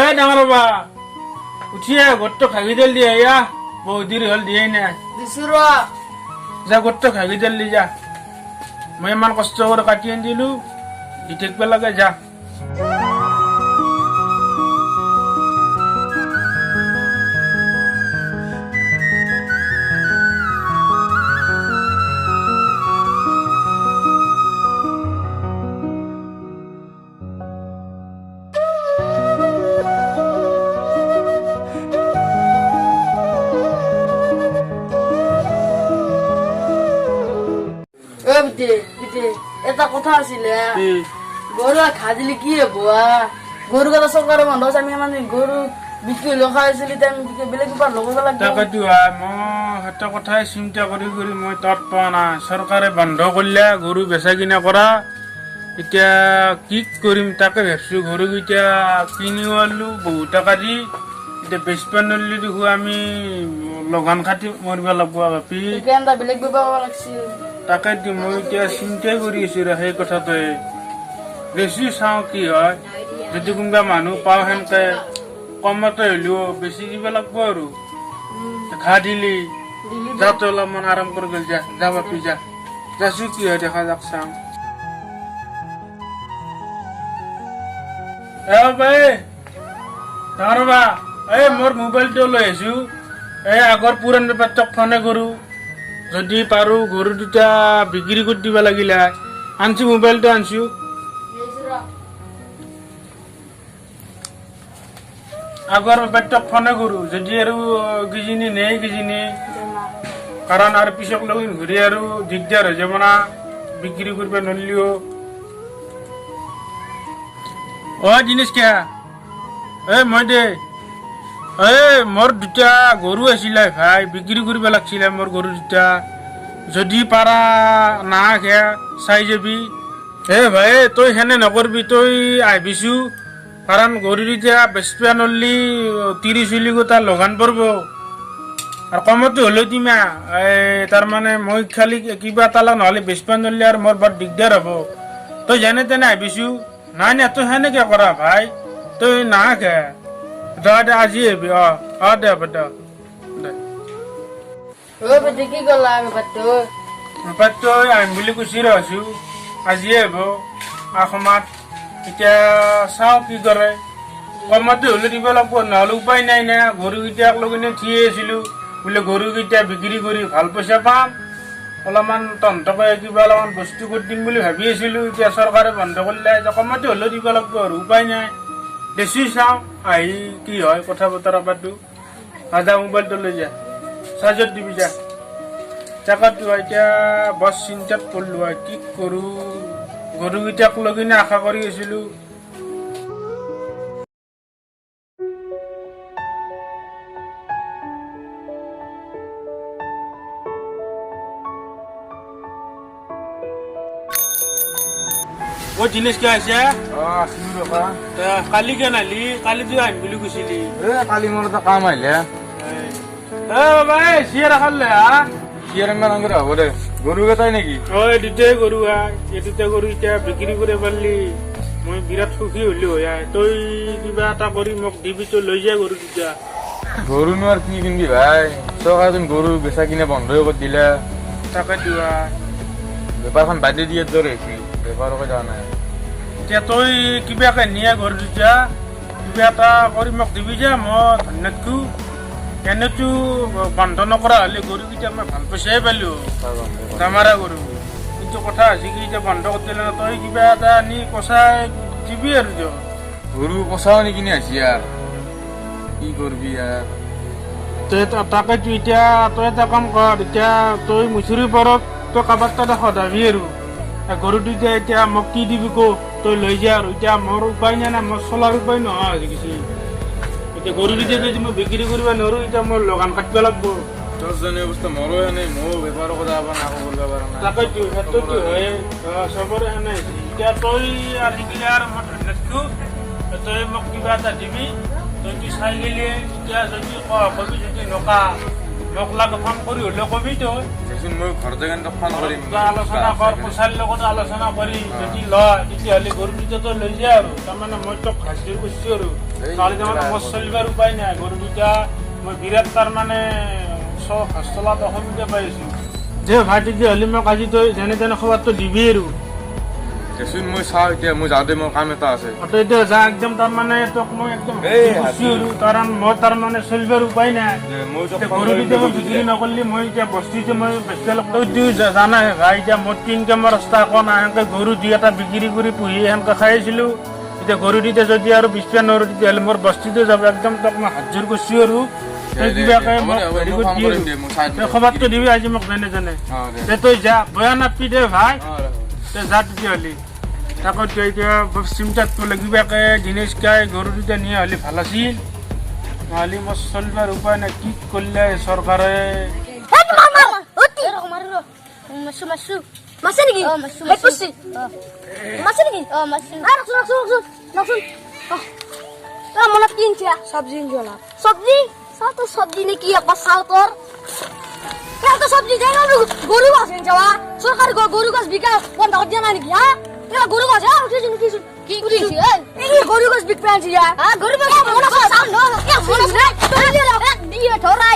এই ডাঙৰ বাবা উঠিয়া গোটটো ভাগি দিল দিয়ে এয়া বহুত দেৰি হ'ল দিয়েই নাই দিছো ৰ যা গোটটো ভাগি দিল দি যা মই ইমান কষ্ট কৰি কাটি আনিছিলো দি থাকিব লাগে যা এটা কথা আছিলে গরু খা দিলে কি হব গরু কথা সরকারের বন্ধ আছে আমি মানে গরু বিক্রি হলেও খাইছিলি তাই বেলেগ কিবা লগাব লাগবে তাকেতো মই সেইটো কথাই চিন্তা কৰি কৰি মই তৎ পোৱা নাই চৰকাৰে বন্ধ কৰিলে গৰু বেচা কিনা কৰা এতিয়া কি কৰিম তাকে ভাবিছো গৰু এতিয়া কিনিও আনিলো বহুত টকা দি এতিয়া বেচিব নোৱাৰিলে দেখো আমি লগান খাটি মৰিব লাগিব ভাবি বেলেগ বেপাৰ লাগছিল তাকেতো মই এতিয়া চিন্তাই কৰি আছো সেই কথাটোৱে বেছি চাওঁ কি হয় যদি কোনোবা মানুহ পাওঁ সেনেকে কমতে হলেও বেছি দিব লাগিব আৰু ঘাঁহ দিলি যাতে অলপমান আৰাম কৰি গ'ল যা যা বাপি যা যাছো কি হয় দেখা যাক চাওঁ বাই ডাঙৰ বা এই মোৰ মোবাইলটো লৈ আহিছো এই আগৰ পুৰণি বেপাৰটোক ফোনে কৰো যদি পাৰো গৰু দুটা বিক্ৰী কৰি দিব লাগিলে আনছো মোবাইলটো আনছো আগৰ বেপাৰটোক ফোনে কৰো যদি আৰু কিজনী নেই কিজনী কাৰণ আৰু পিছক লৈ ঘূৰি আৰু দিগদাৰ হৈ যাব না বিক্ৰী কৰিব নোৱাৰিলেও জিনিস কে মই দে মোর দুটা গরু আছিলে ভাই বিক্রি করব লাগছিলে মোর গরু দুটা যদি পারা না খে চাই যাবি ভাই তই সেনে নকরবি তই আহিবিছো কারণ গরু দুটা বেচবা নলি 30-40 গোটা লগান পড়ব আর কমতে হলে দিমা তার মানে মই খালি কিবা তালা নহলে বেচবা নলি আর মোর বৰ দিগদাৰ হব তই যেনে তেনে আহিবিছো নাই না তুই সেনেকে কৰা ভাই তুই না খে দে আজি আহিবি দে বেটা দে কি গলা বেপাৰটো আহিম বুলি কৈছি আছো আজি আহিব অসমত এতিয়া চাওঁ কি কৰে কমতে হলে দিব লাগিব নহলে উপায় নাই না গৰুকেইটাক লৈ কিনে থিয়ে আছিলো বোলে গৰুকেইটা বিক্ৰী কৰি ভাল পইচা পাম অলপমান তহঁতকে কিবা অলপমান বস্তু কৰি দিম বুলি ভাবি আছিলো এতিয়া চৰকাৰে বন্ধ কৰিলে কমতে হলেও দিব লাগিব আৰু উপায় নাই বেছি চাওঁ আহি কি হয় কথা বতৰা পাতো আধা মোবাইলটো লৈ যা চাৰ্জত দিবি যা তাকেতো এতিয়া বৰ চিন্তাত পৰিলো কি কৰো গৰুকেইটাক লৈ কিনে আশা কৰি আছিলো জিনিস কে আছে কালি কে নালি কালি তুই আহিম বুলি কৈছিলি কালি মোৰ এটা কাম আহিলে বাবা চিয়াৰ খালে চিয়াৰ নাংগে হ'ব দে গৰু কেইটাই নেকি দুটাই গৰু এই দুটা গৰু এতিয়া বিক্ৰী কৰিব পাৰিলি মই বিৰাট সুখী হলো তই কিবা এটা কৰি মোক দিবি তই লৈ যা গৰু দুটা গৰুনো আৰু কি কিনিবি ভাই চৰকাৰে গৰু বেচা কিনা বন্ধই কৰি দিলে তাকে দিবা বেপাৰখন বাদ দিয়ে দৰে বেপাৰকে যোৱা নাই এতিয়া তই কিবাকে নিয়া গৰু দুটা কিবা এটা কৰি মোক দিবি যা মই ধন্যবাদকো এনেতো বন্ধ নকৰা হলে গৰুকেইটা মই ভাল পইচাই পালো দামাৰা গৰু কিন্তু কথা হৈছে কি এতিয়া বন্ধ কৰি দিলে তই কিবা এটা আনি কচাই দিবি আৰু গৰু কচাও নিকিনি আহিছি আৰু কি কৰবি তাকেতো এতিয়া তই এটা কাম কৰ এতিয়া তই মুচুৰি পাৰত তই কাৰোবাক তাতে সদাবি আৰু গৰু দুটা এতিয়া মোক কি দিবি কো তই লৈ যা আৰু এতিয়া মোৰ উপায় নাই না মোৰ চলাৰ উপায় নোহোৱা হৈ গৈছে এতিয়া গৰু দুটা যদি মই বিক্ৰী কৰিব নোৱাৰো এতিয়া মোৰ লগান কাটিব লাগিব দহজনী অৱস্থা মোৰো এনেই ময়ো বেপাৰৰ কথা নাকো কৰিব পৰা নাই তাকেতো সেইটোতো হয় চবৰে এনে এতিয়া তই আজিকালি আৰু মই ধন্যবাদকো তই মোক কিবা এটা দিবি তই চাই গেলি এতিয়া যদি কবি যদি নকা মোক লাগে ফোন কৰি হ'লেও কবি তই দেচোন মই ঘৰতে কিন্তু ফোন কৰিম আলোচনা কৰ পইচাৰ লগত আলোচনা কৰি যদি লয় তেতিয়াহ'লে গৰুকেইটা তই লৈ যা আৰু তাৰমানে মই তোক হাজিৰ কৰিছোঁ আৰু নহ'লে তাৰমানে মোৰ চলিবৰ উপায় নাই গৰুকেইটা মই বিৰাট তাৰমানে চলাত অসুবিধা পাই আছোঁ যে ভাই তেতিয়াহ'লে মোক আজি তই যেনে তেনে খবৰটো দিবি আৰু দেচোন মই চাওঁ এতিয়া মই যাওঁতে মোৰ কাম এটা আছে তই এতিয়া যা একদম তাৰমানে তোক মই একদম এই কৈছোঁ আৰু কাৰণ মই তাৰমানে চলিবৰ উপায় নাই মই এতিয়া গৰুকেইটা মই বিক্ৰী নকৰিলে মই এতিয়া বস্তুটো মই বেছি অলপ তই জানাই ভাই এতিয়া মোৰ ইনকামৰ ৰাস্তা একো নাই সেনেকৈ গৰু দুই এটা বিক্ৰী কৰি পুহি সেনেকৈ খাই আছিলোঁ এতিয়া গৰু দুটা যদি আৰু বিচৰা নোৱাৰোঁ তেতিয়াহ'লে মোৰ বস্তুটো যাব একদম তোক মই হাজিৰ কৰিছোঁ আৰু তই কিবাকৈ মোক হেৰি কৰি দি আৰু তই খবৰটো দিবি আজি মোক যেনে যেনে তই যা বেয়া নাপি দে ভাই তই যা তেতিয়াহ'লে তাকো তই এতিয়া চিন্তাত পৰলে কিবাকৈ দিনেশ কাই গৰু দুটা নিয়া হ'লে ভাল আছিল নহ'লে মোৰ চলিবৰ উপায় নাই কি কৰিলে চৰকাৰে মাছে নেকি মাছে নেকি মনত কিনছে চব্জি চব্জি চাও তো সবজি নাকি একবার চাও তোর তো সবজি যাই না গরু আছে যাওয়া সরকার গরু গাছ বিকা বন্ধ করে দিয়ে না নাকি হ্যাঁ এরা গরু গাছ হ্যাঁ উঠেছি নাকি কি উঠেছি এই গরু গাছ বিক পেয়েছি হ্যাঁ গরু গাছ মনে হয় সামনে দিয়ে ঠোরা